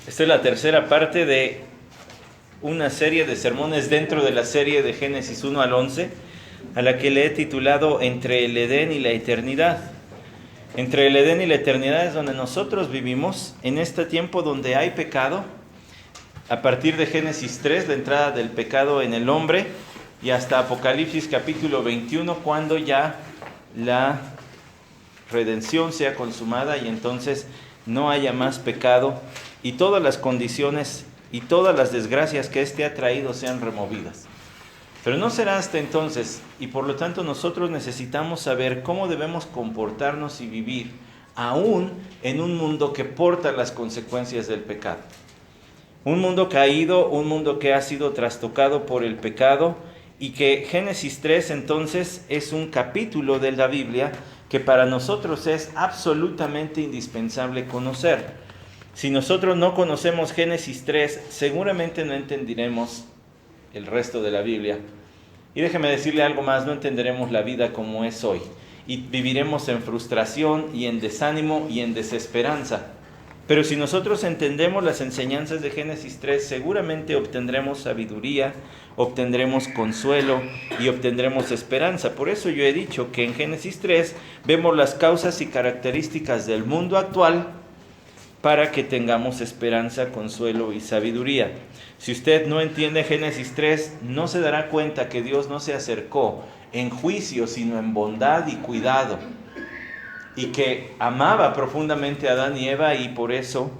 Esta es la tercera parte de una serie de sermones dentro de la serie de Génesis 1 al 11, a la que le he titulado Entre el Edén y la Eternidad. Entre el Edén y la Eternidad es donde nosotros vivimos, en este tiempo donde hay pecado, a partir de Génesis 3, la entrada del pecado en el hombre, y hasta Apocalipsis capítulo 21, cuando ya la redención sea consumada y entonces no haya más pecado y todas las condiciones y todas las desgracias que éste ha traído sean removidas. Pero no será hasta entonces, y por lo tanto nosotros necesitamos saber cómo debemos comportarnos y vivir, aún en un mundo que porta las consecuencias del pecado. Un mundo caído, un mundo que ha sido trastocado por el pecado, y que Génesis 3 entonces es un capítulo de la Biblia que para nosotros es absolutamente indispensable conocer. Si nosotros no conocemos Génesis 3, seguramente no entenderemos el resto de la Biblia. Y déjeme decirle algo más, no entenderemos la vida como es hoy. Y viviremos en frustración y en desánimo y en desesperanza. Pero si nosotros entendemos las enseñanzas de Génesis 3, seguramente obtendremos sabiduría, obtendremos consuelo y obtendremos esperanza. Por eso yo he dicho que en Génesis 3 vemos las causas y características del mundo actual para que tengamos esperanza, consuelo y sabiduría. Si usted no entiende Génesis 3, no se dará cuenta que Dios no se acercó en juicio, sino en bondad y cuidado. Y que amaba profundamente a Adán y Eva, y por eso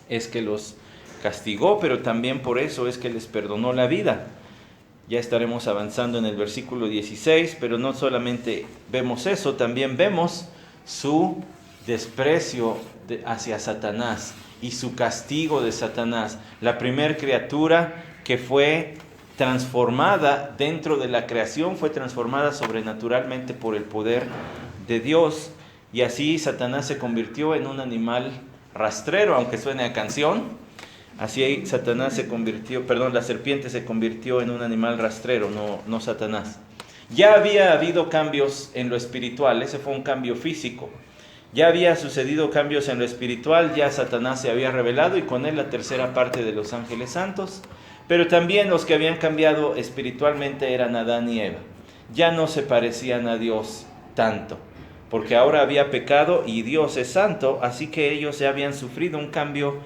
es que los castigó, pero también por eso es que les perdonó la vida. Ya estaremos avanzando en el versículo 16, pero no solamente vemos eso, también vemos su desprecio hacia Satanás y su castigo de Satanás. La primer criatura que fue transformada dentro de la creación fue transformada sobrenaturalmente por el poder de Dios. Y así Satanás se convirtió en un animal rastrero, aunque suene a canción. Así Satanás se convirtió, la serpiente se convirtió en un animal rastrero, no Satanás. Ya había habido cambios en lo espiritual, ese fue un cambio físico. Ya había sucedido cambios en lo espiritual, ya Satanás se había revelado y con él la tercera parte de los ángeles santos. Pero también los que habían cambiado espiritualmente eran Adán y Eva. Ya no se parecían a Dios tanto, porque ahora había pecado y Dios es santo, así que ellos ya habían sufrido un cambio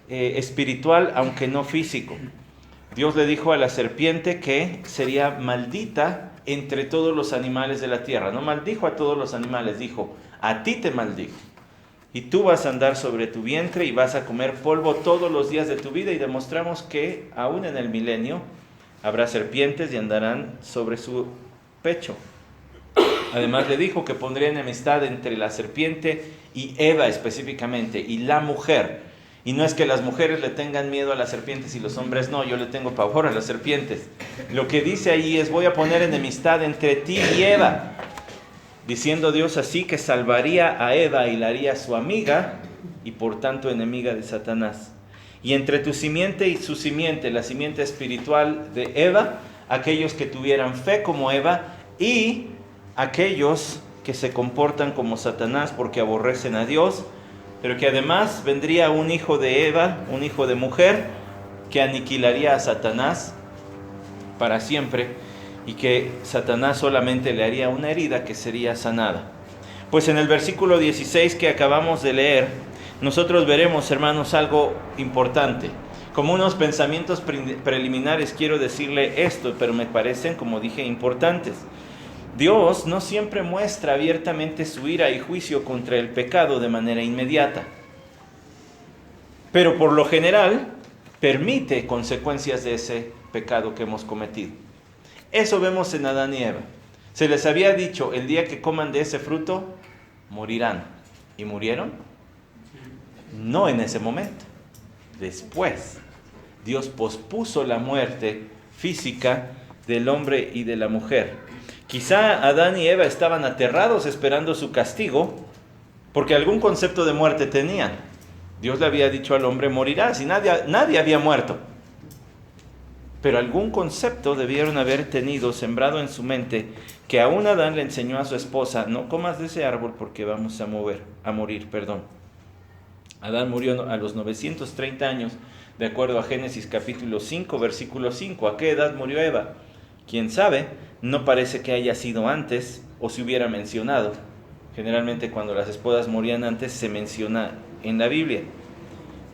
espiritual, aunque no físico. Dios le dijo a la serpiente que sería maldita entre todos los animales de la tierra. No maldijo a todos los animales, dijo, a ti te maldigo. Y tú vas a andar sobre tu vientre y vas a comer polvo todos los días de tu vida. Y demostramos que aún en el milenio habrá serpientes y andarán sobre su pecho. Además le dijo que pondría enemistad entre la serpiente y Eva específicamente, y la mujer. Y no es que las mujeres le tengan miedo a las serpientes y los hombres no, yo le tengo pavor a las serpientes. Lo que dice ahí es, voy a poner enemistad entre ti y Eva. Diciendo Dios así que salvaría a Eva y la haría su amiga y por tanto enemiga de Satanás. Y entre tu simiente y su simiente, la simiente espiritual de Eva, aquellos que tuvieran fe como Eva y aquellos que se comportan como Satanás porque aborrecen a Dios, pero que además vendría un hijo de Eva, un hijo de mujer, que aniquilaría a Satanás para siempre y que Satanás solamente le haría una herida que sería sanada. Pues en el versículo 16 que acabamos de leer, nosotros veremos, hermanos, algo importante. Como unos pensamientos preliminares quiero decirle esto, pero me parecen, como dije, importantes. Dios no siempre muestra abiertamente su ira y juicio contra el pecado de manera inmediata, pero por lo general permite consecuencias de ese pecado que hemos cometido. Eso vemos en Adán y Eva. Se les había dicho, el día que coman de ese fruto, morirán. ¿Y murieron? No en ese momento. Después, Dios pospuso la muerte física del hombre y de la mujer. Quizá Adán y Eva estaban aterrados esperando su castigo, porque algún concepto de muerte tenían. Dios le había dicho al hombre, morirás, y nadie había muerto. Pero algún concepto debieron haber tenido sembrado en su mente, que aún Adán le enseñó a su esposa, no comas de ese árbol porque vamos a morir. Adán murió a los 930 años, de acuerdo a Génesis capítulo 5, versículo 5. ¿A qué edad murió Eva? ¿Quién sabe? No parece que haya sido antes o se hubiera mencionado. Generalmente cuando las esposas morían antes se menciona en la Biblia.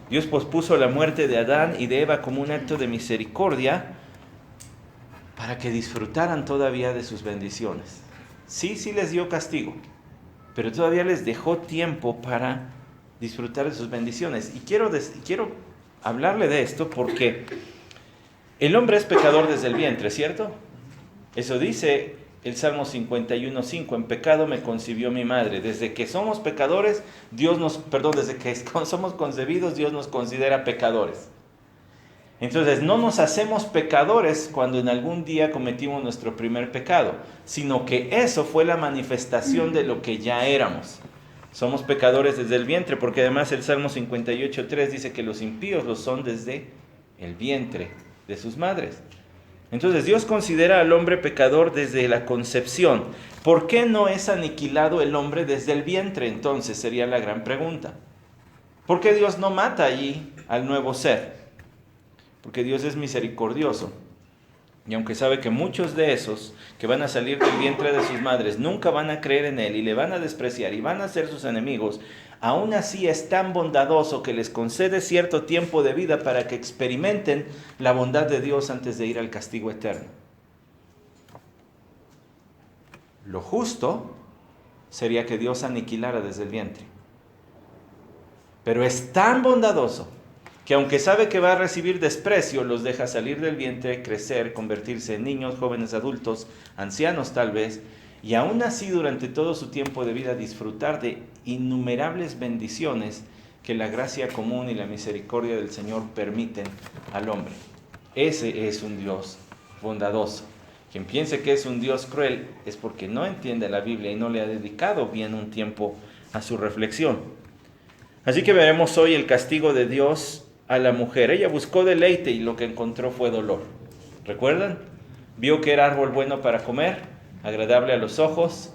Dios pospuso la muerte de Adán y de Eva como un acto de misericordia para que disfrutaran todavía de sus bendiciones. Sí les dio castigo, pero todavía les dejó tiempo para disfrutar de sus bendiciones. Y quiero hablarle de esto porque el hombre es pecador desde el vientre, ¿cierto? Eso dice el Salmo 51:5, en pecado me concibió mi madre. Desde que somos pecadores, desde que somos concebidos, Dios nos considera pecadores. Entonces, no nos hacemos pecadores cuando en algún día cometimos nuestro primer pecado, sino que eso fue la manifestación de lo que ya éramos. Somos pecadores desde el vientre, porque además el Salmo 58:3 dice que los impíos lo son desde el vientre de sus madres. Entonces Dios considera al hombre pecador desde la concepción. ¿Por qué no es aniquilado el hombre desde el vientre? Entonces sería la gran pregunta. ¿Por qué Dios no mata allí al nuevo ser? Porque Dios es misericordioso. Y aunque sabe que muchos de esos que van a salir del vientre de sus madres nunca van a creer en Él y le van a despreciar y van a ser sus enemigos, aún así es tan bondadoso que les concede cierto tiempo de vida para que experimenten la bondad de Dios antes de ir al castigo eterno. Lo justo sería que Dios aniquilara desde el vientre. Pero es tan bondadoso que aunque sabe que va a recibir desprecio, los deja salir del vientre, crecer, convertirse en niños, jóvenes, adultos, ancianos tal vez, y aún así durante todo su tiempo de vida disfrutar de innumerables bendiciones que la gracia común y la misericordia del Señor permiten al hombre. Ese es un Dios bondadoso. Quien piense que es un Dios cruel es porque no entiende la Biblia y no le ha dedicado bien un tiempo a su reflexión. Así que veremos hoy el castigo de Dios a la mujer. Ella buscó deleite y lo que encontró fue dolor. ¿Recuerdan? Vio que era árbol bueno para comer, agradable a los ojos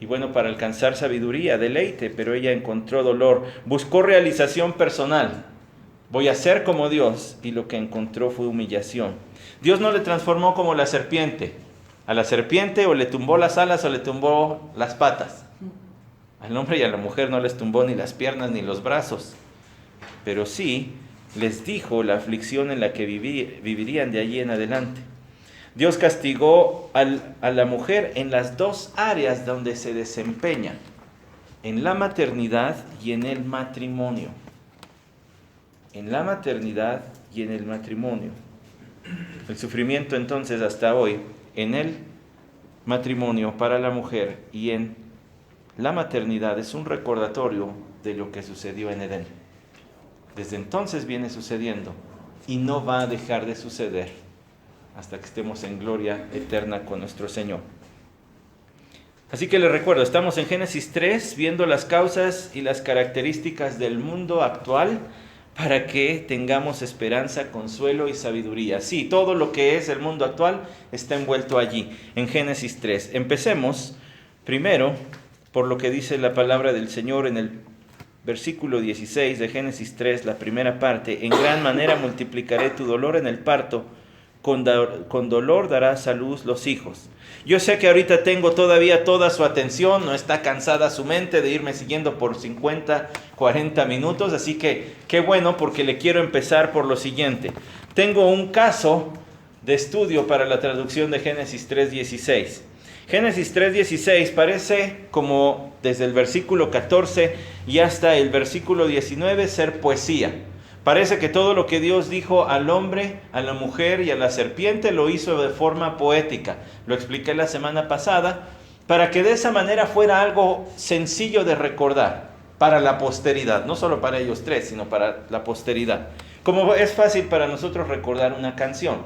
y bueno para alcanzar sabiduría, deleite, pero ella encontró dolor. Buscó realización personal. Voy a ser como Dios, y lo que encontró fue humillación. Dios no le transformó como la serpiente. A la serpiente o le tumbó las alas o le tumbó las patas. Al hombre y a la mujer no les tumbó ni las piernas ni los brazos, pero sí les dijo la aflicción en la que vivirían de allí en adelante. Dios castigó a la mujer en las dos áreas donde se desempeña, en la maternidad y en el matrimonio. En la maternidad y en el matrimonio. El sufrimiento entonces hasta hoy en el matrimonio para la mujer y en la maternidad es un recordatorio de lo que sucedió en Edén. Desde entonces viene sucediendo y no va a dejar de suceder hasta que estemos en gloria eterna con nuestro Señor. Así que les recuerdo, estamos en Génesis 3 viendo las causas y las características del mundo actual para que tengamos esperanza, consuelo y sabiduría. Sí, todo lo que es el mundo actual está envuelto allí, en Génesis 3. Empecemos primero por lo que dice la palabra del Señor en el versículo 16 de Génesis 3, la primera parte. En gran manera multiplicaré tu dolor en el parto, con dolor darás a luz los hijos. Yo sé que ahorita tengo todavía toda su atención, no está cansada su mente de irme siguiendo por 50, 40 minutos, así que qué bueno, porque le quiero empezar por lo siguiente. Tengo un caso de estudio para la traducción de Génesis 3:16. Génesis 3:16 parece como desde el versículo 14 y hasta el versículo 19 ser poesía. Parece que todo lo que Dios dijo al hombre, a la mujer y a la serpiente lo hizo de forma poética. Lo expliqué la semana pasada, para que de esa manera fuera algo sencillo de recordar para la posteridad. No solo para ellos tres, sino para la posteridad. Como es fácil para nosotros recordar una canción.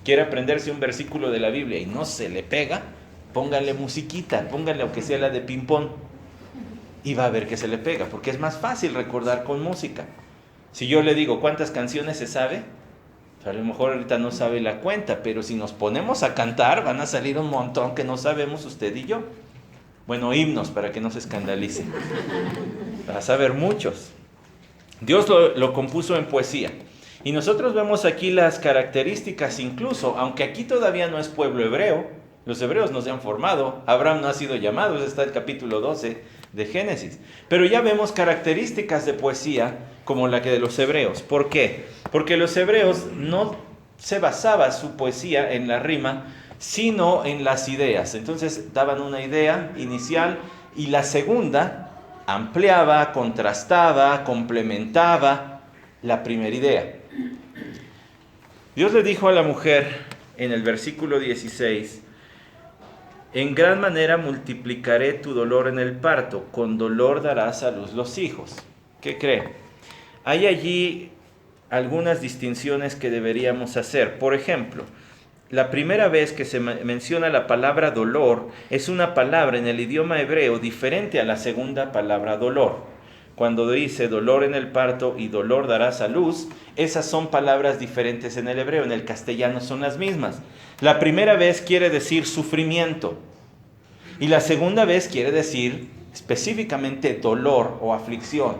Quiere aprenderse un versículo de la Biblia y no se le pega, póngale musiquita, póngale aunque sea la de ping-pong. Y va a ver que se le pega, porque es más fácil recordar con música. Si yo le digo cuántas canciones se sabe, a lo mejor ahorita no sabe la cuenta, pero si nos ponemos a cantar van a salir un montón que no sabemos usted y yo. Bueno, himnos para que no se escandalice. Va a saber muchos. Dios lo compuso en poesía. Y nosotros vemos aquí las características incluso, aunque aquí todavía no es pueblo hebreo, los hebreos no se han formado, Abraham no ha sido llamado, eso está en el capítulo 12 de Génesis. Pero ya vemos características de poesía como la que de los hebreos. ¿Por qué? Porque los hebreos no se basaba su poesía en la rima, sino en las ideas. Entonces daban una idea inicial y la segunda ampliaba, contrastaba, complementaba la primera idea. Dios le dijo a la mujer en el versículo 16, en gran manera multiplicaré tu dolor en el parto, con dolor darás a luz los hijos. ¿Qué cree? Hay allí algunas distinciones que deberíamos hacer. Por ejemplo, la primera vez que se menciona la palabra dolor es una palabra en el idioma hebreo diferente a la segunda palabra dolor. Cuando dice dolor en el parto y dolor darás a luz, esas son palabras diferentes en el hebreo, en el castellano son las mismas. La primera vez quiere decir sufrimiento y la segunda vez quiere decir específicamente dolor o aflicción,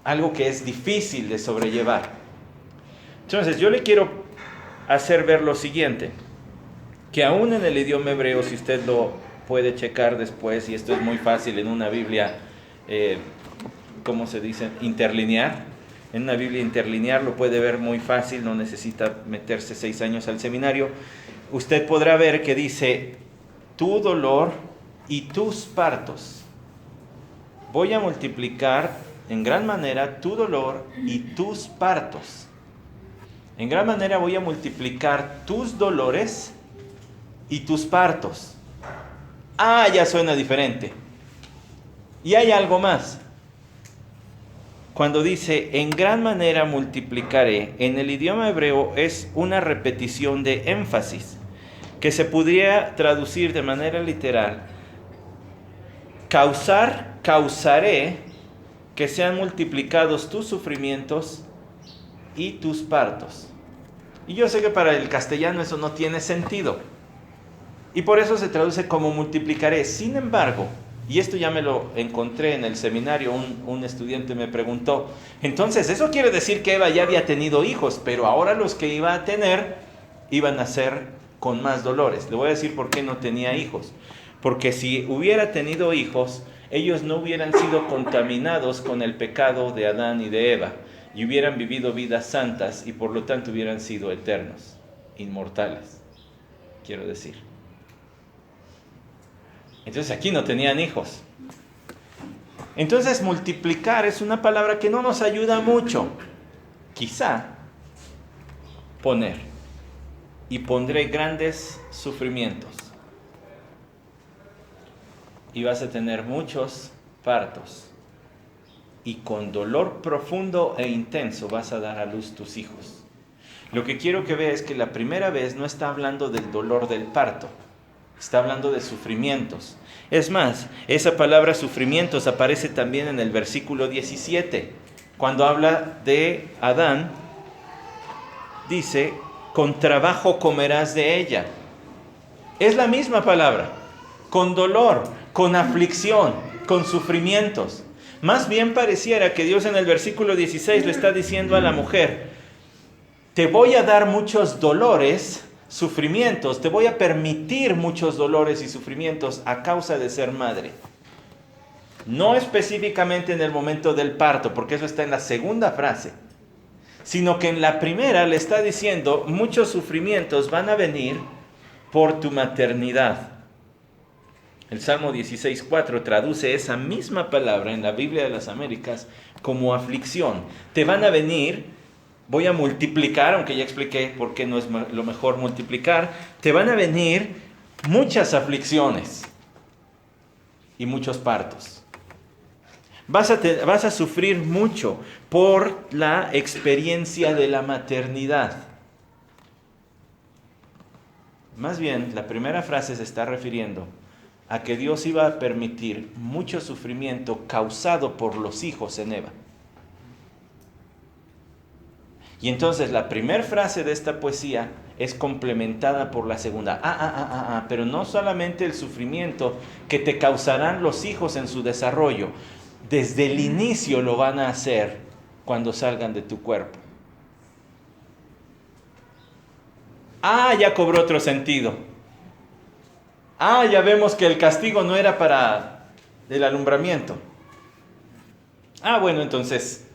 algo que es difícil de sobrellevar. Entonces yo le quiero hacer ver lo siguiente, que aún en el idioma hebreo, si usted lo puede checar después, y esto es muy fácil en una Biblia, ¿cómo se dice? Interlinear. En una Biblia interlinear lo puede ver muy fácil, no necesita meterse 6 años al seminario. Usted podrá ver que dice, tu dolor y tus partos. Voy a multiplicar en gran manera tu dolor y tus partos. En gran manera voy a multiplicar tus dolores y tus partos. Ah, ya suena diferente. Y hay algo más. Cuando dice, en gran manera multiplicaré, en el idioma hebreo es una repetición de énfasis, que se podría traducir de manera literal. Causaré que sean multiplicados tus sufrimientos y tus partos. Y yo sé que para el castellano eso no tiene sentido. Y por eso se traduce como multiplicaré. Sin embargo, y esto ya me lo encontré en el seminario, un estudiante me preguntó, entonces eso quiere decir que Eva ya había tenido hijos, pero ahora los que iba a tener iban a ser con más dolores. Le voy a decir por qué no tenía hijos. Porque si hubiera tenido hijos, ellos no hubieran sido contaminados con el pecado de Adán y de Eva, y hubieran vivido vidas santas y por lo tanto hubieran sido eternos, inmortales, quiero decir. Entonces aquí no tenían hijos. Entonces multiplicar es una palabra que no nos ayuda mucho. Quizá poner. Y pondré grandes sufrimientos. Y vas a tener muchos partos. Y con dolor profundo e intenso vas a dar a luz tus hijos. Lo que quiero que veas es que la primera vez no está hablando del dolor del parto. Está hablando de sufrimientos. Es más, esa palabra sufrimientos aparece también en el versículo 17. Cuando habla de Adán, dice, con trabajo comerás de ella. Es la misma palabra, con dolor, con aflicción, con sufrimientos. Más bien pareciera que Dios en el versículo 16 le está diciendo a la mujer, te voy a dar muchos dolores, sufrimientos, te voy a permitir muchos dolores y sufrimientos a causa de ser madre. No específicamente en el momento del parto, porque eso está en la segunda frase, sino que en la primera le está diciendo, muchos sufrimientos van a venir por tu maternidad. El Salmo 16:4 traduce esa misma palabra en la Biblia de las Américas como aflicción. Te van a venir, voy a multiplicar, aunque ya expliqué por qué no es lo mejor multiplicar, te van a venir muchas aflicciones y muchos partos. Vas a sufrir mucho por la experiencia de la maternidad. Más bien, la primera frase se está refiriendo a que Dios iba a permitir mucho sufrimiento causado por los hijos en Eva. Y entonces la primera frase de esta poesía es complementada por la segunda. Pero no solamente el sufrimiento que te causarán los hijos en su desarrollo, desde el inicio lo van a hacer cuando salgan de tu cuerpo. Ah, ya cobró otro sentido. Ah, ya vemos que el castigo no era para el alumbramiento. Ah, bueno, entonces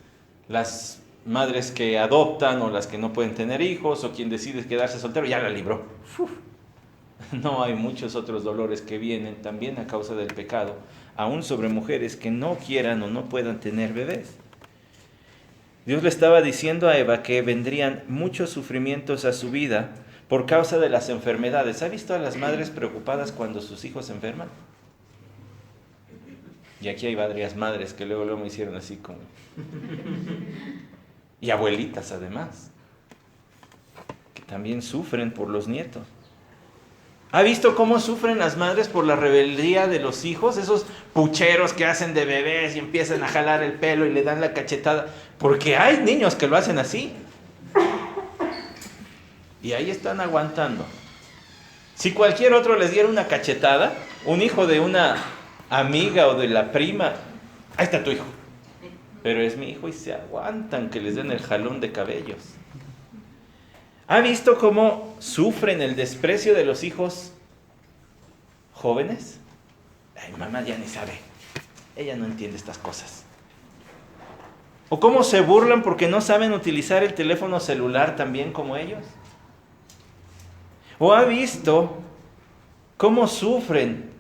las madres que adoptan o las que no pueden tener hijos o quien decide quedarse soltero ya la libró. Uf. No, hay muchos otros dolores que vienen también a causa del pecado, aún sobre mujeres que no quieran o no puedan tener bebés. Dios le estaba diciendo a Eva que vendrían muchos sufrimientos a su vida por causa de las enfermedades. ¿Ha visto a las madres preocupadas cuando sus hijos se enferman? Y aquí hay varias madres que luego me hicieron así como... Y abuelitas además, que también sufren por los nietos. ¿Ha visto cómo sufren las madres por la rebeldía de los hijos? Esos pucheros que hacen de bebés y empiezan a jalar el pelo y le dan la cachetada. Porque hay niños que lo hacen así. Y ahí están aguantando. Si cualquier otro les diera una cachetada, un hijo de una amiga o de la prima, ahí está tu hijo. Pero es mi hijo y se aguantan que les den el jalón de cabellos. ¿Ha visto cómo sufren el desprecio de los hijos jóvenes? Ay, mamá ya ni sabe. Ella no entiende estas cosas. ¿O cómo se burlan porque no saben utilizar el teléfono celular tan bien como ellos? ¿O ha visto cómo sufren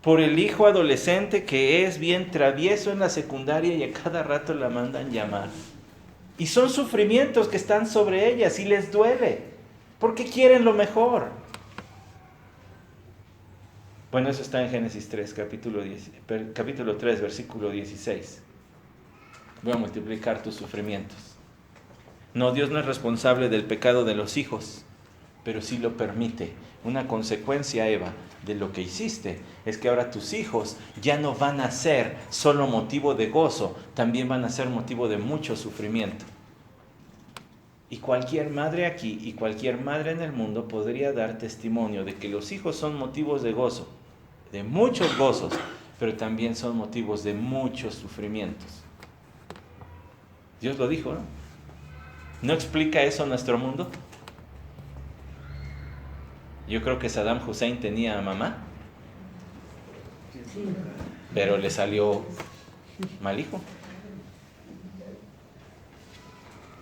por el hijo adolescente que es bien travieso en la secundaria y a cada rato la mandan llamar? Y son sufrimientos que están sobre ellas y les duele, porque quieren lo mejor. Bueno, eso está en Génesis 3, capítulo 3, versículo 16. Voy a multiplicar tus sufrimientos. No, Dios no es responsable del pecado de los hijos, pero sí lo permite. Una consecuencia, Eva, de lo que hiciste es que ahora tus hijos ya no van a ser solo motivo de gozo, también van a ser motivo de mucho sufrimiento. Y cualquier madre aquí y cualquier madre en el mundo podría dar testimonio de que los hijos son motivos de gozo, de muchos gozos, pero también son motivos de muchos sufrimientos. Dios lo dijo, ¿no? ¿No explica eso nuestro mundo? Yo creo que Saddam Hussein tenía a mamá, pero le salió mal hijo.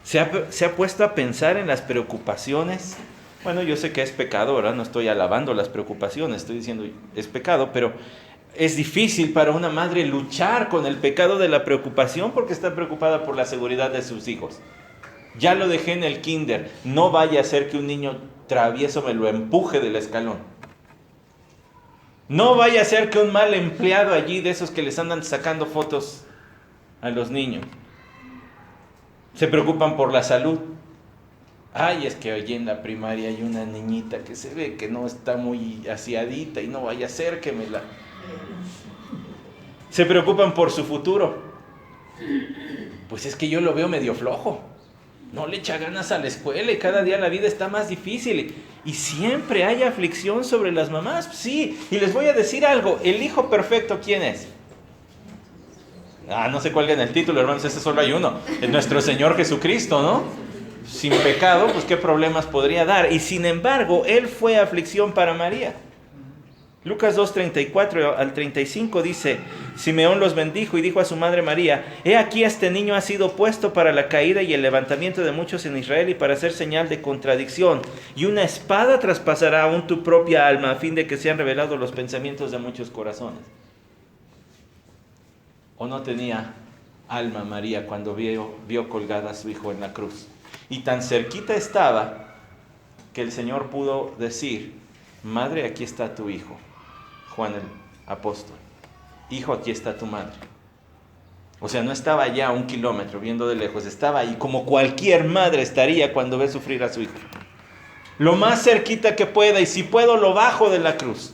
¿Se ha puesto a pensar en las preocupaciones? Bueno, yo sé que es pecado, ¿verdad? No estoy alabando las preocupaciones, estoy diciendo es pecado, pero es difícil para una madre luchar con el pecado de la preocupación porque está preocupada por la seguridad de sus hijos. Ya lo dejé en el kinder, no vaya a ser que un niño travieso me lo empuje del escalón. No vaya a ser que un mal empleado allí, de esos que les andan sacando fotos a los niños, se preocupan por la salud. Ay, es que allí en la primaria hay una niñita que se ve que no está muy aseadita y no vaya a ser que me la... Se preocupan por su futuro. Pues es que yo lo veo medio flojo. No le echa ganas a la escuela y cada día la vida está más difícil. Y siempre hay aflicción sobre las mamás. Sí, y les voy a decir algo. ¿El hijo perfecto quién es? No se cuelguen el título, hermanos, ese solo hay uno. Es nuestro Señor Jesucristo, ¿no? Sin pecado, pues qué problemas podría dar. Y sin embargo, Él fue aflicción para María. Lucas 2, 34 al 35 dice: Simeón los bendijo y dijo a su madre María: He aquí este niño ha sido puesto para la caída y el levantamiento de muchos en Israel y para hacer señal de contradicción. Y una espada traspasará aún tu propia alma a fin de que sean revelados los pensamientos de muchos corazones. ¿O no tenía alma María cuando vio colgada a su hijo en la cruz? Y tan cerquita estaba que el Señor pudo decir: Madre, aquí está tu hijo. Juan el apóstol: Hijo, aquí está tu madre. O sea, no estaba allá a 1 kilómetro viendo de lejos, estaba ahí como cualquier madre estaría cuando ve sufrir a su hijo. Lo más cerquita que pueda, y si puedo lo bajo de la cruz.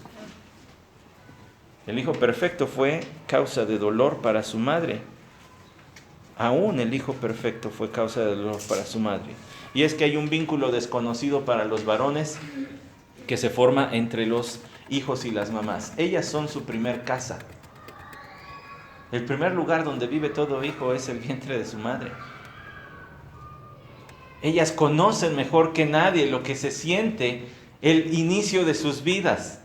El hijo perfecto fue causa de dolor para su madre. Aún el hijo perfecto fue causa de dolor para su madre. Y es que hay un vínculo desconocido para los varones que se forma entre los hijos y las mamás. Ellas son su primer casa. El primer lugar donde vive todo hijo es el vientre de su madre. Ellas conocen mejor que nadie lo que se siente el inicio de sus vidas,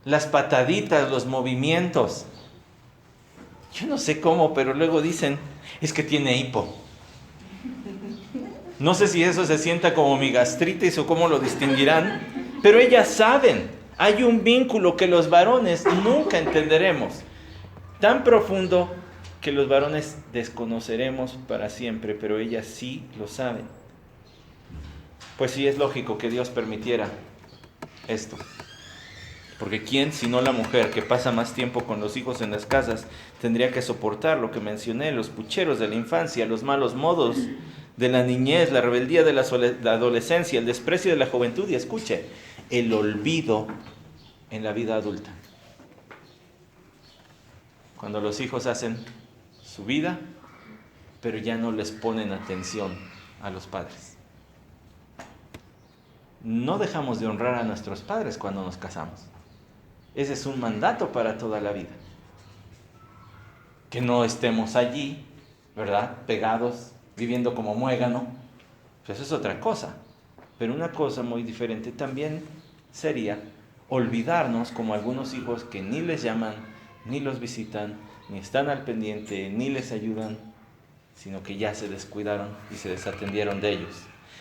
las pataditas, los movimientos. Yo no sé cómo, pero luego dicen, es que tiene hipo. No sé si eso se sienta como mi gastritis o cómo lo distinguirán, pero ellas saben. Hay un vínculo que los varones nunca entenderemos, tan profundo que los varones desconoceremos para siempre, pero ellas sí lo saben. Pues sí, es lógico que Dios permitiera esto. Porque ¿quién, sino la mujer que pasa más tiempo con los hijos en las casas, tendría que soportar lo que mencioné, los pucheros de la infancia, los malos modos de la niñez, la rebeldía de la adolescencia, el desprecio de la juventud y, escuche, el olvido en la vida adulta? Cuando los hijos hacen su vida, pero ya no les ponen atención a los padres. No dejamos de honrar a nuestros padres cuando nos casamos. Ese es un mandato para toda la vida. Que no estemos allí, ¿verdad? Pegados, viviendo como muégano. Pues eso es otra cosa. Pero una cosa muy diferente también sería olvidarnos como algunos hijos que ni les llaman, ni los visitan, ni están al pendiente, ni les ayudan, sino que ya se descuidaron y se desatendieron de ellos.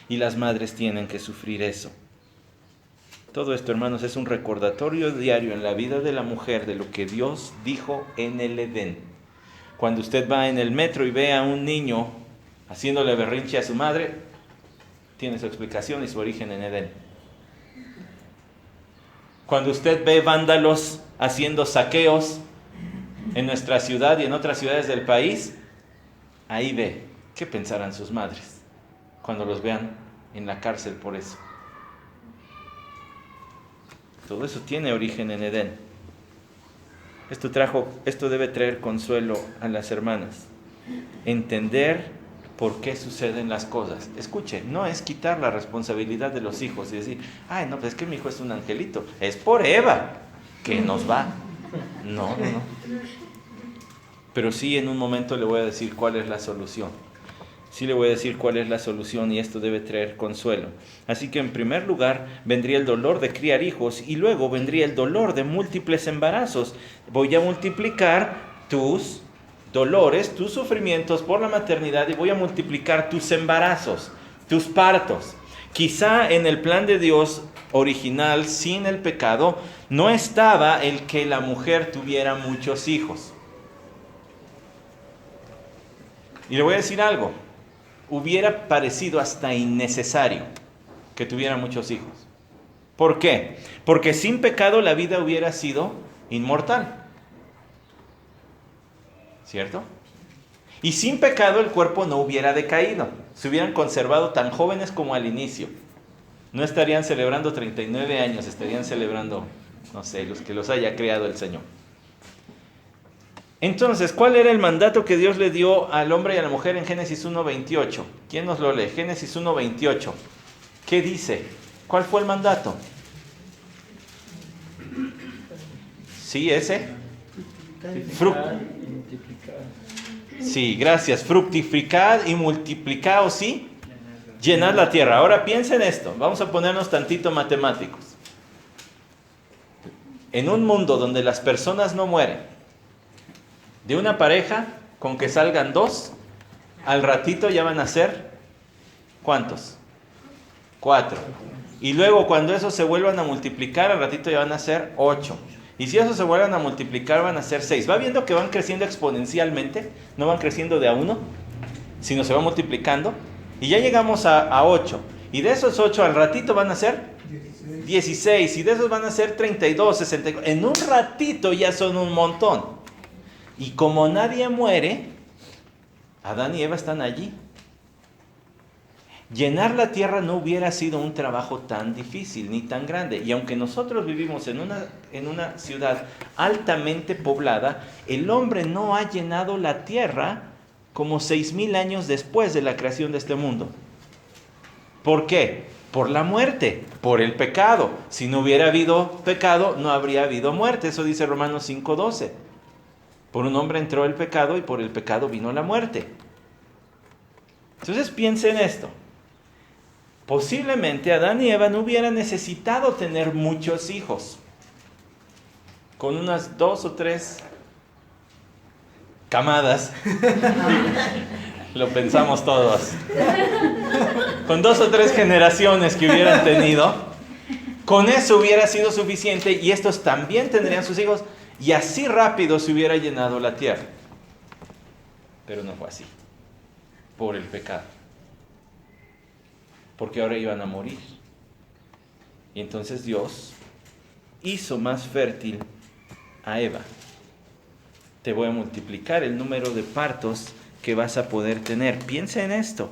Y las madres tienen que sufrir eso. Todo esto, hermanos, es un recordatorio diario en la vida de la mujer de lo que Dios dijo en el Edén. Cuando usted va en el metro y ve a un niño haciéndole berrinche a su madre, tiene su explicación y su origen en Edén. Cuando usted ve vándalos haciendo saqueos en nuestra ciudad y en otras ciudades del país, ahí ve qué pensarán sus madres cuando los vean en la cárcel por eso. Todo eso tiene origen en Edén. Esto debe traer consuelo a las hermanas. Entender por qué suceden las cosas. Escuche, no es quitar la responsabilidad de los hijos y decir, ay, no, pues es que mi hijo es un angelito. Es por Eva que nos va. No. Pero sí, en un momento le voy a decir cuál es la solución. Sí le voy a decir cuál es la solución y esto debe traer consuelo. Así que en primer lugar vendría el dolor de criar hijos y luego vendría el dolor de múltiples embarazos. Voy a multiplicar tus dolores, tus sufrimientos por la maternidad y voy a multiplicar tus embarazos, tus partos. Quizá en el plan de Dios original, sin el pecado, no estaba el que la mujer tuviera muchos hijos. Y le voy a decir algo. Hubiera parecido hasta innecesario que tuviera muchos hijos. ¿Por qué? Porque sin pecado la vida hubiera sido inmortal. ¿Cierto? Y sin pecado el cuerpo no hubiera decaído. Se hubieran conservado tan jóvenes como al inicio. No estarían celebrando 39 años, estarían celebrando, no sé, los que los haya creado el Señor. Entonces, ¿cuál era el mandato que Dios le dio al hombre y a la mujer en Génesis 1:28? ¿Quién nos lo lee? Génesis 1:28. ¿Qué dice? ¿Cuál fue el mandato? ¿Sí, ese? Sí, gracias. Fructificad y multiplicaos, ¿sí? Llenad la tierra. Ahora piensen esto. Vamos a ponernos tantito matemáticos. En un mundo donde las personas no mueren, de una pareja, con que salgan 2, al ratito ya van a ser, ¿cuántos? 4. Y luego cuando esos se vuelvan a multiplicar, al ratito ya van a ser 8. Y si esos se vuelvan a multiplicar, van a ser 6. ¿Va viendo que van creciendo exponencialmente? No van creciendo de a 1, sino se van multiplicando. Y ya llegamos a 8. Y de esos 8 al ratito van a ser 16. Y de esos van a ser 32, 64. En un ratito ya son un montón. Y como nadie muere, Adán y Eva están allí. Llenar la tierra no hubiera sido un trabajo tan difícil ni tan grande. Y aunque nosotros vivimos en una ciudad altamente poblada, el hombre no ha llenado la tierra como 6,000 años después de la creación de este mundo. ¿Por qué? Por la muerte, por el pecado. Si no hubiera habido pecado, no habría habido muerte. Eso dice Romanos 5:12. Por un hombre entró el pecado y por el pecado vino la muerte. Entonces piensen en esto. posiblemente Adán y Eva no hubieran necesitado tener muchos hijos. Con unas 2 o 3 camadas, lo pensamos todos, con 2 o 3 generaciones que hubieran tenido, con eso hubiera sido suficiente y estos también tendrían sus hijos y así rápido se hubiera llenado la tierra. Pero no fue así, por el pecado. Porque ahora iban a morir. Y entonces Dios hizo más fértil a Eva. Te voy a multiplicar el número de partos que vas a poder tener. Piensa en esto.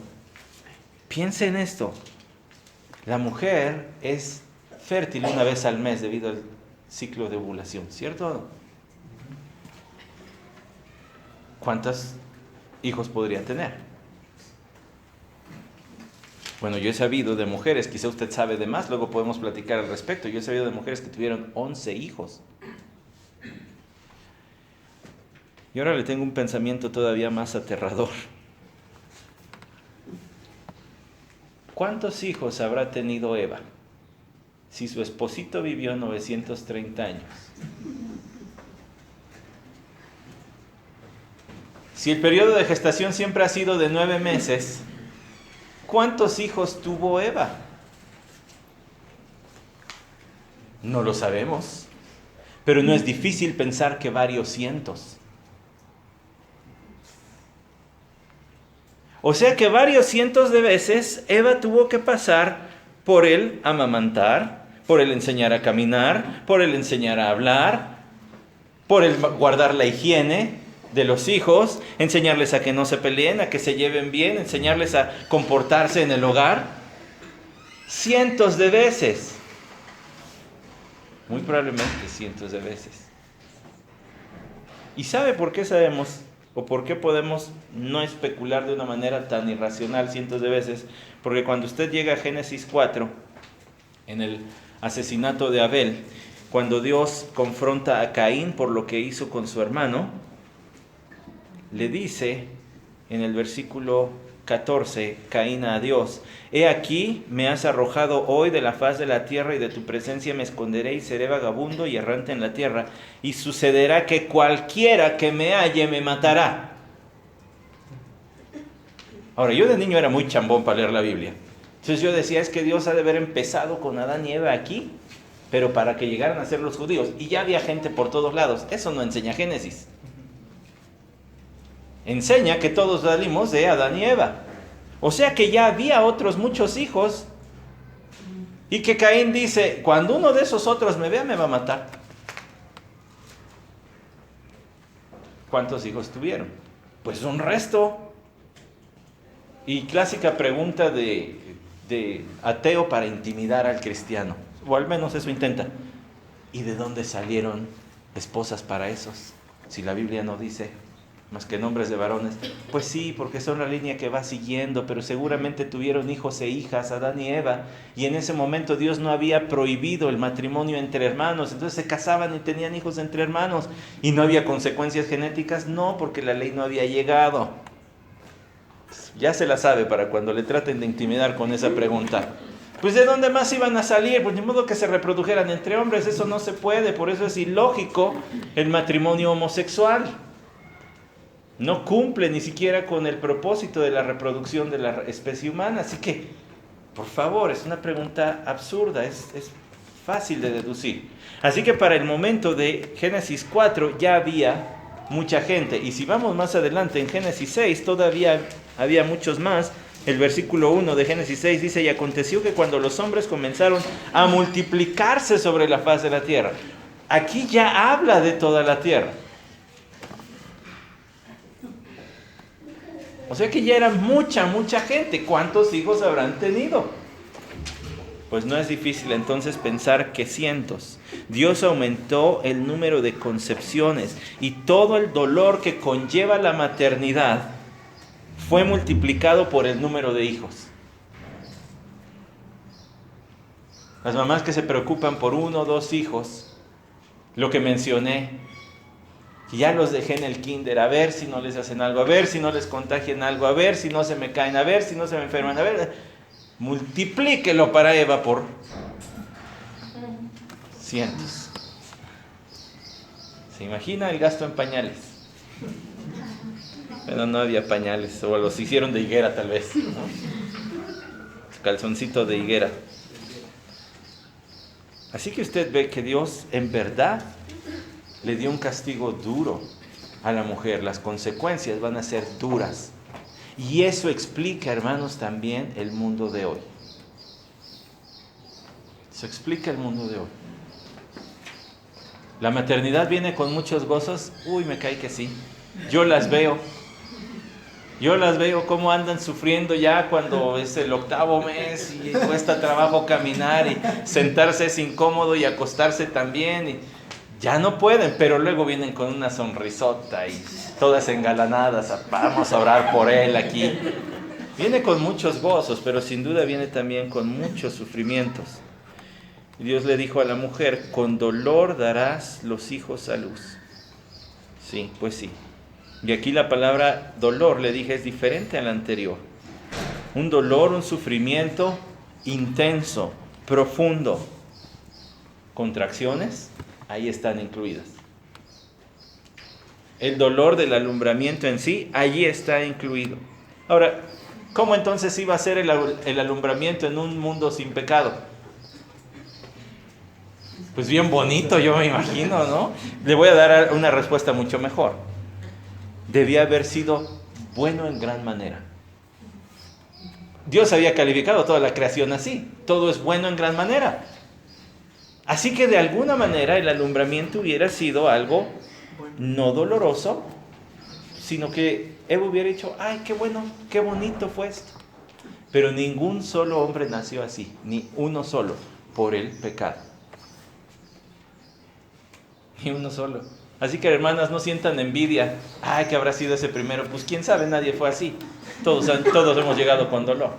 Piensa en esto. La mujer es fértil una vez al mes debido al ciclo de ovulación, ¿cierto o no? ¿Cuántos hijos podría tener? Bueno, yo he sabido de mujeres, quizá usted sabe de más, luego podemos platicar al respecto. Yo he sabido de mujeres que tuvieron 11 hijos. Y ahora le tengo un pensamiento todavía más aterrador. ¿Cuántos hijos habrá tenido Eva si su esposito vivió 930 años? Si el periodo de gestación siempre ha sido de 9 meses, ¿cuántos hijos tuvo Eva? No lo sabemos, pero no es difícil pensar que varios cientos. O sea que varios cientos de veces Eva tuvo que pasar por el amamantar, por el enseñar a caminar, por el enseñar a hablar, por el guardar la higiene de los hijos, enseñarles a que no se peleen, a que se lleven bien, enseñarles a comportarse en el hogar. Cientos de veces. Muy probablemente cientos de veces. ¿Y sabe por qué sabemos? ¿O por qué podemos no especular de una manera tan irracional cientos de veces? Porque cuando usted llega a Génesis 4, en el asesinato de Abel, cuando Dios confronta a Caín por lo que hizo con su hermano, le dice en el versículo 14, Caín a Dios: he aquí, me has arrojado hoy de la faz de la tierra y de tu presencia me esconderé y seré vagabundo y errante en la tierra. Y sucederá que cualquiera que me halle me matará. Ahora, yo de niño era muy chambón para leer la Biblia. Entonces yo decía, es que Dios ha de haber empezado con Adán y Eva aquí, pero para que llegaran a ser los judíos. Y ya había gente por todos lados. Eso no enseña Génesis. Enseña que todos salimos de Adán y Eva. O sea que ya había otros muchos hijos. Y que Caín dice, cuando uno de esos otros me vea, me va a matar. ¿Cuántos hijos tuvieron? Pues un resto. Y clásica pregunta de ateo para intimidar al cristiano. O al menos eso intenta. ¿Y de dónde salieron esposas para esos? Si la Biblia no dice más que nombres de varones. Pues sí, porque son la línea que va siguiendo, pero seguramente tuvieron hijos e hijas, Adán y Eva, y en ese momento Dios no había prohibido el matrimonio entre hermanos, entonces se casaban y tenían hijos entre hermanos, y no había consecuencias genéticas, no, porque la ley no había llegado. Ya se la sabe para cuando le traten de intimidar con esa pregunta. Pues ¿de dónde más iban a salir? Pues ni modo que se reprodujeran entre hombres, eso no se puede, por eso es ilógico el matrimonio homosexual. No cumple ni siquiera con el propósito de la reproducción de la especie humana. Así que, por favor, es una pregunta absurda, es fácil de deducir. Así que para el momento de Génesis 4 ya había mucha gente. Y si vamos más adelante en Génesis 6, todavía había muchos más. El versículo 1 de Génesis 6 dice: y aconteció que cuando los hombres comenzaron a multiplicarse sobre la faz de la tierra. Aquí ya habla de toda la tierra. O sea que ya era mucha gente. ¿Cuántos hijos habrán tenido? Pues no es difícil entonces pensar que cientos. Dios aumentó el número de concepciones y todo el dolor que conlleva la maternidad fue multiplicado por el número de hijos. Las mamás que se preocupan por 1 o 2 hijos, lo que mencioné, que ya los dejé en el kinder, a ver si no les hacen algo, a ver si no les contagian algo, a ver si no se me caen, a ver si no se me enferman, a ver. multiplíquelo para Eva por cientos. ¿Se imagina el gasto en pañales? Pero no había pañales, o los hicieron de higuera tal vez, ¿no? Calzoncito de higuera. Así que usted ve que Dios en verdad le dio un castigo duro a la mujer. Las consecuencias van a ser duras. Y eso explica, hermanos, también el mundo de hoy. Eso explica el mundo de hoy. La maternidad viene con muchos gozos. Uy, me cae que sí. Yo las veo cómo andan sufriendo ya cuando es el 8º mes y cuesta trabajo caminar y sentarse es incómodo y acostarse también. Y ya no pueden, pero luego vienen con una sonrisota y todas engalanadas. Vamos a orar por él aquí. Viene con muchos gozos, pero sin duda viene también con muchos sufrimientos. Y Dios le dijo a la mujer, con dolor darás los hijos a luz. Sí, pues sí. Y aquí la palabra dolor, le dije, es diferente a la anterior. Un dolor, un sufrimiento intenso, profundo. Contracciones, ahí están incluidas. El dolor del alumbramiento en sí, allí está incluido. Ahora, ¿cómo entonces iba a ser el alumbramiento en un mundo sin pecado? Pues bien bonito, yo me imagino, ¿no? Le voy a dar una respuesta mucho mejor. Debía haber sido bueno en gran manera. Dios había calificado toda la creación así. Todo es bueno en gran manera. Así que de alguna manera el alumbramiento hubiera sido algo no doloroso, sino que Eva hubiera dicho, ay, qué bueno, qué bonito fue esto. Pero ningún solo hombre nació así, ni uno solo, por el pecado. Ni uno solo. Así que hermanas, no sientan envidia. Ay, que habrá sido ese primero. Pues quién sabe, nadie fue así. Todos hemos llegado con dolor.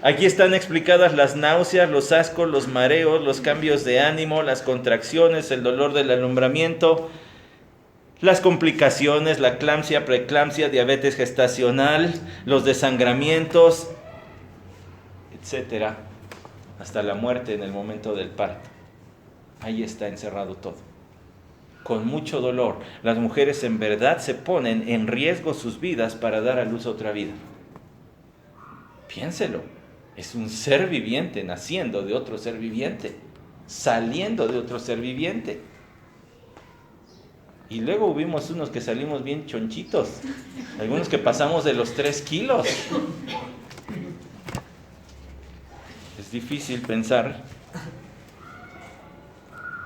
Aquí están explicadas las náuseas, los ascos, los mareos, los cambios de ánimo, las contracciones, el dolor del alumbramiento, las complicaciones, la eclampsia, preeclampsia, diabetes gestacional, los desangramientos, etcétera, hasta la muerte en el momento del parto. Ahí está encerrado todo. Con mucho dolor. Las mujeres en verdad se ponen en riesgo sus vidas para dar a luz otra vida. Piénselo. Es un ser viviente naciendo de otro ser viviente, saliendo de otro ser viviente. Y luego hubimos unos que salimos bien chonchitos, algunos que pasamos de los 3 kilos. Es difícil pensar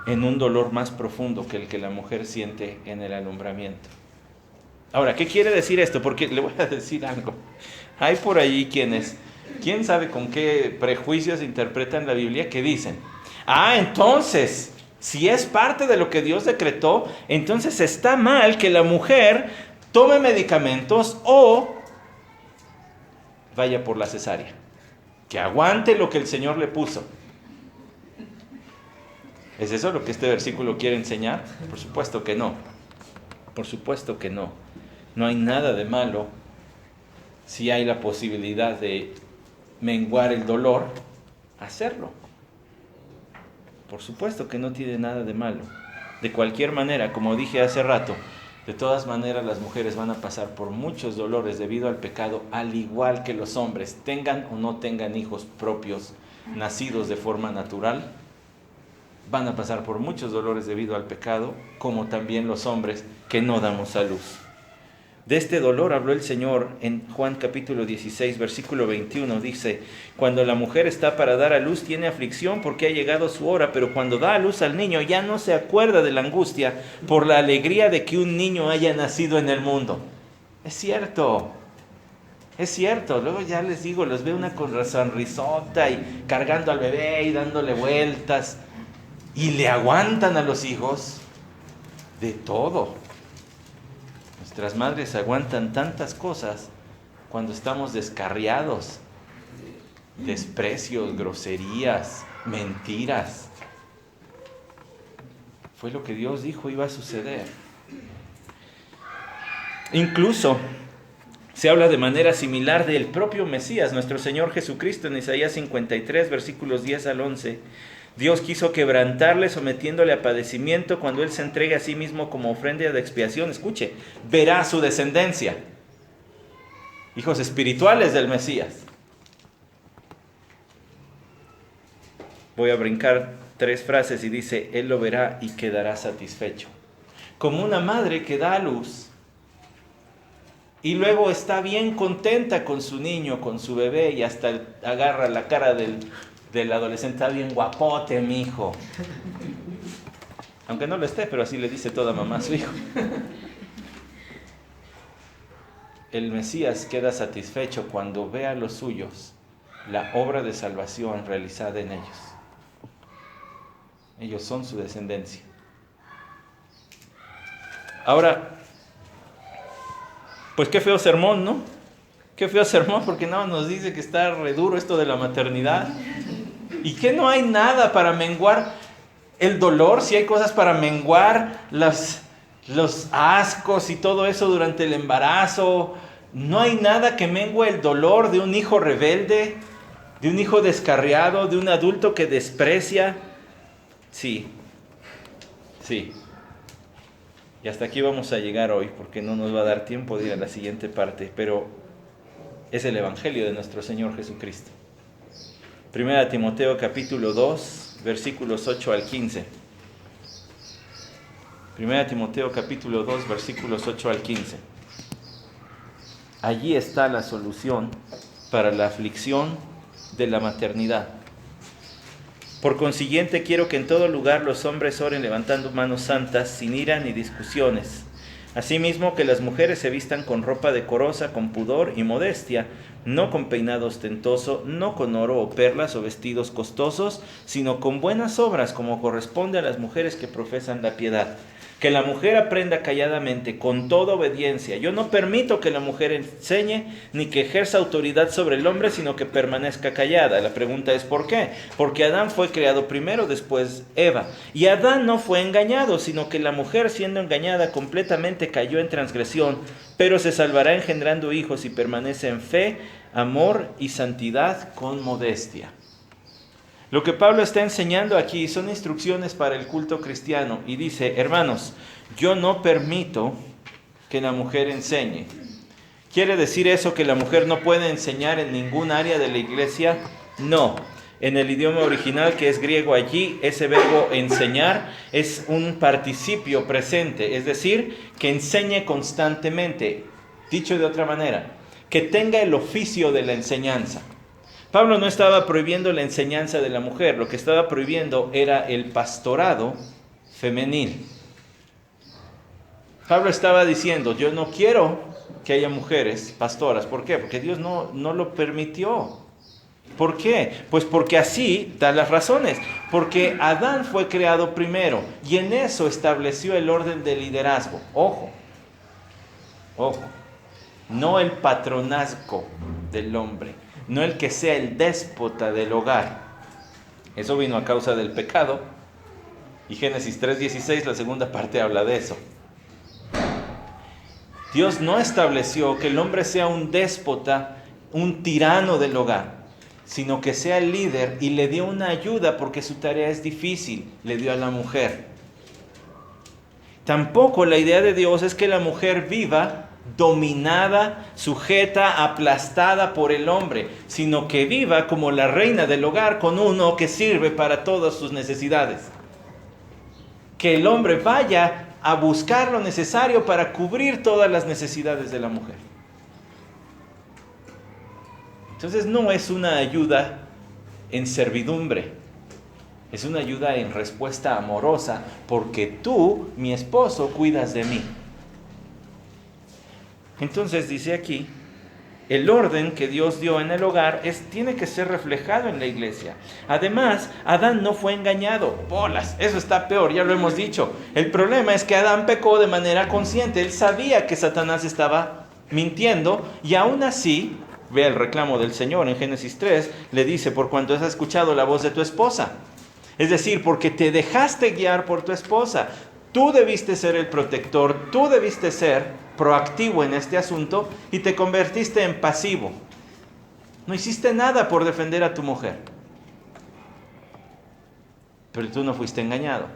en un dolor más profundo que el que la mujer siente en el alumbramiento. Ahora, ¿qué quiere decir esto? Porque le voy a decir algo. Hay por ahí quienes, quién sabe con qué prejuicios interpretan la Biblia, que dicen, entonces, si es parte de lo que Dios decretó, entonces está mal que la mujer tome medicamentos o vaya por la cesárea. Que aguante lo que el Señor le puso. ¿Es eso lo que este versículo quiere enseñar? Por supuesto que no. Por supuesto que no. No hay nada de malo si hay la posibilidad de menguar el dolor, hacerlo. Por supuesto que no tiene nada de malo. De cualquier manera, como dije hace rato, de todas maneras las mujeres van a pasar por muchos dolores debido al pecado, al igual que los hombres, tengan o no tengan hijos propios, nacidos de forma natural. Van a pasar por muchos dolores debido al pecado, como también los hombres que no damos a luz. De este dolor habló el Señor en Juan capítulo 16, versículo 21. Dice, cuando la mujer está para dar a luz, tiene aflicción porque ha llegado su hora, pero cuando da a luz al niño, ya no se acuerda de la angustia por la alegría de que un niño haya nacido en el mundo. Es cierto. Es cierto, luego ya les digo, los veo una con la sonrisota y cargando al bebé y dándole vueltas. Y le aguantan a los hijos de todo. Nuestras madres aguantan tantas cosas cuando estamos descarriados. Desprecios, groserías, mentiras. Fue lo que Dios dijo iba a suceder. Incluso Se habla de manera similar del propio Mesías, nuestro Señor Jesucristo, en Isaías 53, versículos 10 al 11. Dios quiso quebrantarle sometiéndole a padecimiento cuando Él se entrega a sí mismo como ofrenda de expiación. Escuche, verá su descendencia. Hijos espirituales del Mesías. Voy a brincar 3 frases y dice, Él lo verá y quedará satisfecho. Como una madre que da a luz y luego está bien contenta con su niño, con su bebé, y hasta agarra la cara del adolescente, está bien guapote, mi hijo. Aunque no lo esté, pero así le dice toda mamá a su hijo. El Mesías queda satisfecho cuando ve a los suyos la obra de salvación realizada en ellos. Ellos son su descendencia. Ahora, pues qué feo sermón, ¿no? Qué feo sermón, porque no nos dice que está re duro esto de la maternidad. Y que no hay nada para menguar el dolor, si hay cosas para menguar los ascos y todo eso durante el embarazo. No hay nada que mengue el dolor de un hijo rebelde, de un hijo descarriado, de un adulto que desprecia. Sí. Y hasta aquí vamos a llegar hoy, porque no nos va a dar tiempo de ir a la siguiente parte, pero es el Evangelio de nuestro Señor Jesucristo. 1 Timoteo capítulo 2, versículos 8 al 15. 1 Timoteo capítulo 2, versículos 8 al 15. Allí está la solución para la aflicción de la maternidad. Por consiguiente, quiero que en todo lugar los hombres oren levantando manos santas, sin ira ni discusiones. Asimismo, que las mujeres se vistan con ropa decorosa, con pudor y modestia, no con peinado ostentoso, no con oro o perlas o vestidos costosos, sino con buenas obras, como corresponde a las mujeres que profesan la piedad. Que la mujer aprenda calladamente, con toda obediencia. Yo no permito que la mujer enseñe ni que ejerza autoridad sobre el hombre, sino que permanezca callada. La pregunta es ¿por qué? Porque Adán fue creado primero, después Eva. Y Adán no fue engañado, sino que la mujer, siendo engañada completamente, cayó en transgresión, pero se salvará engendrando hijos y permanece en fe, amor y santidad con modestia. Lo que Pablo está enseñando aquí son instrucciones para el culto cristiano y dice, hermanos, yo no permito que la mujer enseñe. ¿Quiere decir eso que la mujer no puede enseñar en ningún área de la iglesia? No. En el idioma original, que es griego allí, ese verbo enseñar es un participio presente, es decir, que enseñe constantemente. Dicho de otra manera, que tenga el oficio de la enseñanza. Pablo no estaba prohibiendo la enseñanza de la mujer, lo que estaba prohibiendo era el pastorado femenil. Pablo estaba diciendo, yo no quiero que haya mujeres pastoras. ¿Por qué? Porque Dios no lo permitió. ¿Por qué? Pues porque así da las razones. Porque Adán fue creado primero y en eso estableció el orden de liderazgo. Ojo, no el patronazgo del hombre. No el que sea el déspota del hogar. Eso vino a causa del pecado. Y Génesis 3:16, la segunda parte, habla de eso. Dios no estableció que el hombre sea un déspota, un tirano del hogar, sino que sea el líder y le dio una ayuda porque su tarea es difícil. Le dio a la mujer. Tampoco la idea de Dios es que la mujer viva dominada, sujeta, aplastada por el hombre, sino que viva como la reina del hogar con uno que sirve para todas sus necesidades. Que el hombre vaya a buscar lo necesario para cubrir todas las necesidades de la mujer. Entonces no es una ayuda en servidumbre, es una ayuda en respuesta amorosa, porque tú, mi esposo, cuidas de mí. Entonces dice aquí, el orden que Dios dio en el hogar tiene que ser reflejado en la iglesia. Además, Adán no fue engañado. ¡Bolas! Eso está peor, ya lo hemos dicho. El problema es que Adán pecó de manera consciente. Él sabía que Satanás estaba mintiendo y aún así, ve el reclamo del Señor en Génesis 3, le dice, por cuanto has escuchado la voz de tu esposa. Es decir, porque te dejaste guiar por tu esposa. Tú debiste ser el protector, tú debiste ser proactivo en este asunto y te convertiste en pasivo. No hiciste nada por defender a tu mujer. Pero tú no fuiste engañado.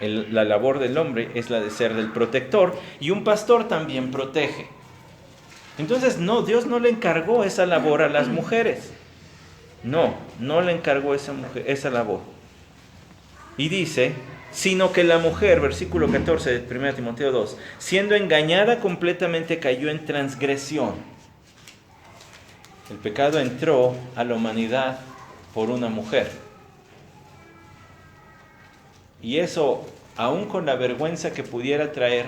La labor del hombre es la de ser del protector, y un pastor también protege. Entonces, no, Dios no le encargó esa labor a las mujeres. No le encargó esa labor. Y dice, sino que la mujer, versículo 14 de 1 Timoteo 2, siendo engañada completamente cayó en transgresión. El pecado entró a la humanidad por una mujer. Y eso, aun con la vergüenza que pudiera traer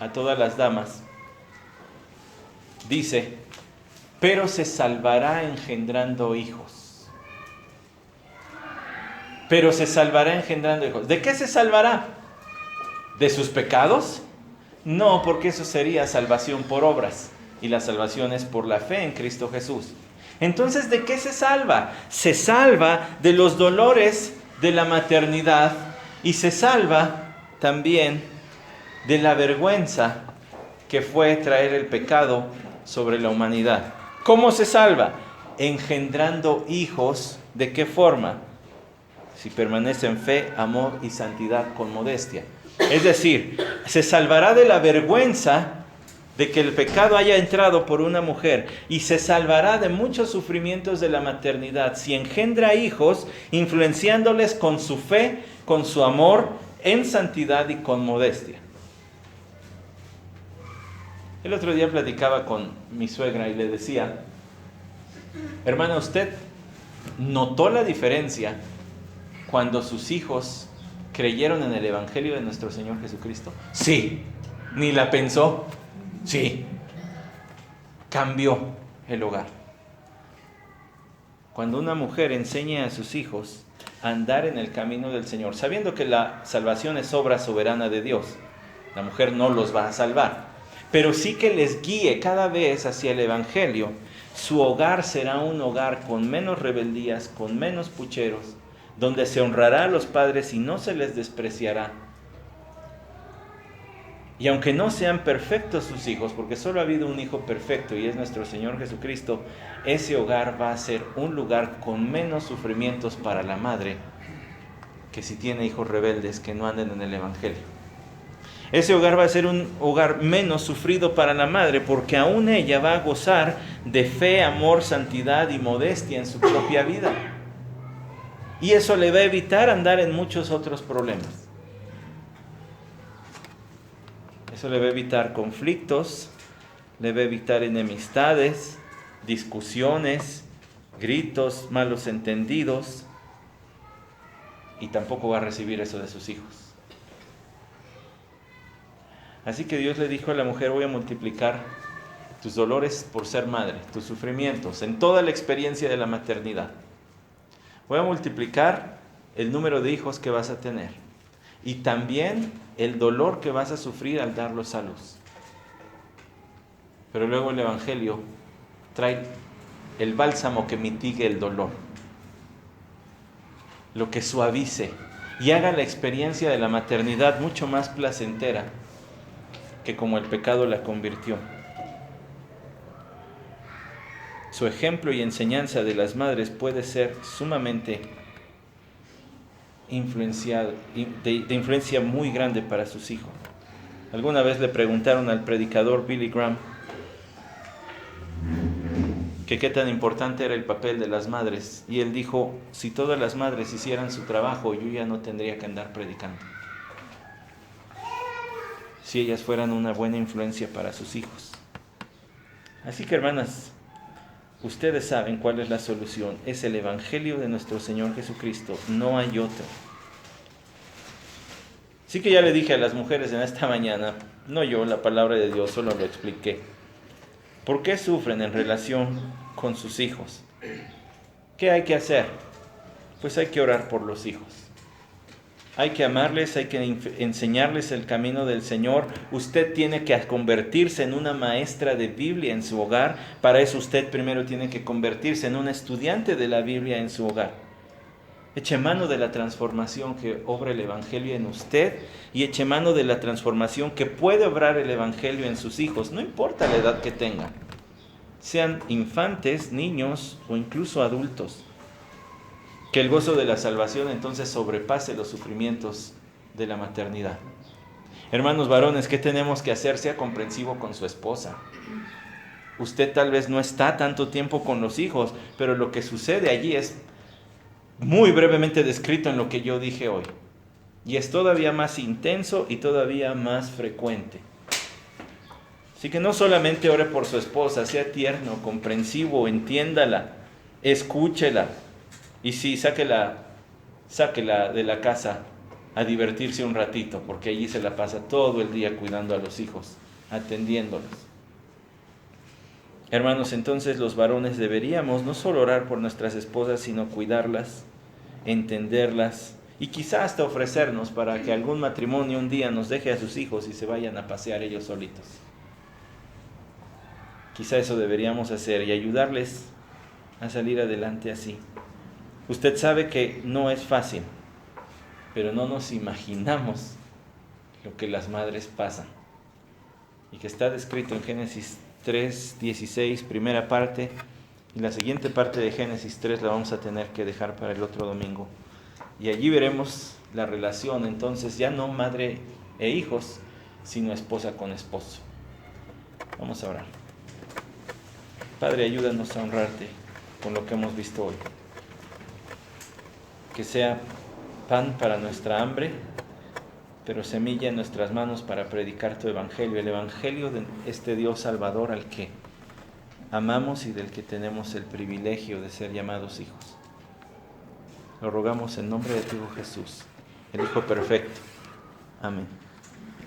a todas las damas, dice, pero se salvará engendrando hijos. Pero se salvará engendrando hijos. ¿De qué se salvará? ¿De sus pecados? No, porque eso sería salvación por obras. Y la salvación es por la fe en Cristo Jesús. Entonces, ¿de qué se salva? Se salva de los dolores de la maternidad y se salva también de la vergüenza que fue traer el pecado sobre la humanidad. ¿Cómo se salva? Engendrando hijos. ¿De qué forma? Si permanece en fe, amor y santidad con modestia. Es decir, se salvará de la vergüenza de que el pecado haya entrado por una mujer, y se salvará de muchos sufrimientos de la maternidad si engendra hijos, influenciándoles con su fe, con su amor, en santidad y con modestia. El otro día platicaba con mi suegra y le decía, hermana, ¿usted notó la diferencia cuando sus hijos creyeron en el Evangelio de nuestro Señor Jesucristo? Sí. ¿Ni la pensó? Sí. Cambió el hogar. Cuando una mujer enseña a sus hijos a andar en el camino del Señor, sabiendo que la salvación es obra soberana de Dios, la mujer no los va a salvar, pero sí que les guíe cada vez hacia el Evangelio, su hogar será un hogar con menos rebeldías, con menos pucheros, donde se honrará a los padres y no se les despreciará. Y aunque no sean perfectos sus hijos, porque solo ha habido un hijo perfecto y es nuestro Señor Jesucristo, ese hogar va a ser un lugar con menos sufrimientos para la madre que si tiene hijos rebeldes que no anden en el Evangelio. Ese hogar va a ser un hogar menos sufrido para la madre, porque aún ella va a gozar de fe, amor, santidad y modestia en su propia vida. Y eso le va a evitar andar en muchos otros problemas. Eso le va a evitar conflictos, le va a evitar enemistades, discusiones, gritos, malos entendidos, y tampoco va a recibir eso de sus hijos. Así que Dios le dijo a la mujer, voy a multiplicar tus dolores por ser madre, tus sufrimientos, en toda la experiencia de la maternidad. Voy a multiplicar el número de hijos que vas a tener y también el dolor que vas a sufrir al darlos a luz. Pero luego el Evangelio trae el bálsamo que mitigue el dolor, lo que suavice y haga la experiencia de la maternidad mucho más placentera que como el pecado la convirtió. Su ejemplo y enseñanza de las madres puede ser sumamente de influencia muy grande para sus hijos. Alguna vez le preguntaron al predicador Billy Graham que qué tan importante era el papel de las madres, y él dijo, si todas las madres hicieran su trabajo, yo ya no tendría que andar predicando. Si ellas fueran una buena influencia para sus hijos. Así que, hermanas, ustedes saben cuál es la solución. Es el Evangelio de nuestro Señor Jesucristo. No hay otro. Así que ya le dije a las mujeres en esta mañana, no yo, la palabra de Dios, solo lo expliqué. ¿Por qué sufren en relación con sus hijos? ¿Qué hay que hacer? Pues hay que orar por los hijos. Hay que amarles, hay que enseñarles el camino del Señor. Usted tiene que convertirse en una maestra de Biblia en su hogar. Para eso usted primero tiene que convertirse en un estudiante de la Biblia en su hogar. Eche mano de la transformación que obra el Evangelio en usted y eche mano de la transformación que puede obrar el Evangelio en sus hijos, no importa la edad que tengan, sean infantes, niños o incluso adultos. Que el gozo de la salvación entonces sobrepase los sufrimientos de la maternidad. Hermanos varones, ¿qué tenemos que hacer? Sea comprensivo con su esposa. Usted tal vez no está tanto tiempo con los hijos, pero lo que sucede allí es muy brevemente descrito en lo que yo dije hoy. Y es todavía más intenso y todavía más frecuente. Así que no solamente ore por su esposa, sea tierno, comprensivo, entiéndala, escúchela. Y sí, sáquela de la casa a divertirse un ratito, porque allí se la pasa todo el día cuidando a los hijos, atendiéndolos. Hermanos, entonces los varones deberíamos no solo orar por nuestras esposas, sino cuidarlas, entenderlas y quizá hasta ofrecernos para que algún matrimonio un día nos deje a sus hijos y se vayan a pasear ellos solitos. Quizá eso deberíamos hacer y ayudarles a salir adelante así. Usted sabe que no es fácil, pero no nos imaginamos lo que las madres pasan y que está descrito en Génesis 3:16, primera parte, y la siguiente parte de Génesis 3 la vamos a tener que dejar para el otro domingo. Y allí veremos la relación, entonces, ya no madre e hijos, sino esposa con esposo. Vamos a orar. Padre, ayúdanos a honrarte con lo que hemos visto hoy. Que sea pan para nuestra hambre, pero semilla en nuestras manos para predicar tu Evangelio, el Evangelio de este Dios Salvador al que amamos y del que tenemos el privilegio de ser llamados hijos. Lo rogamos en nombre de tu Hijo Jesús, el Hijo perfecto. Amén.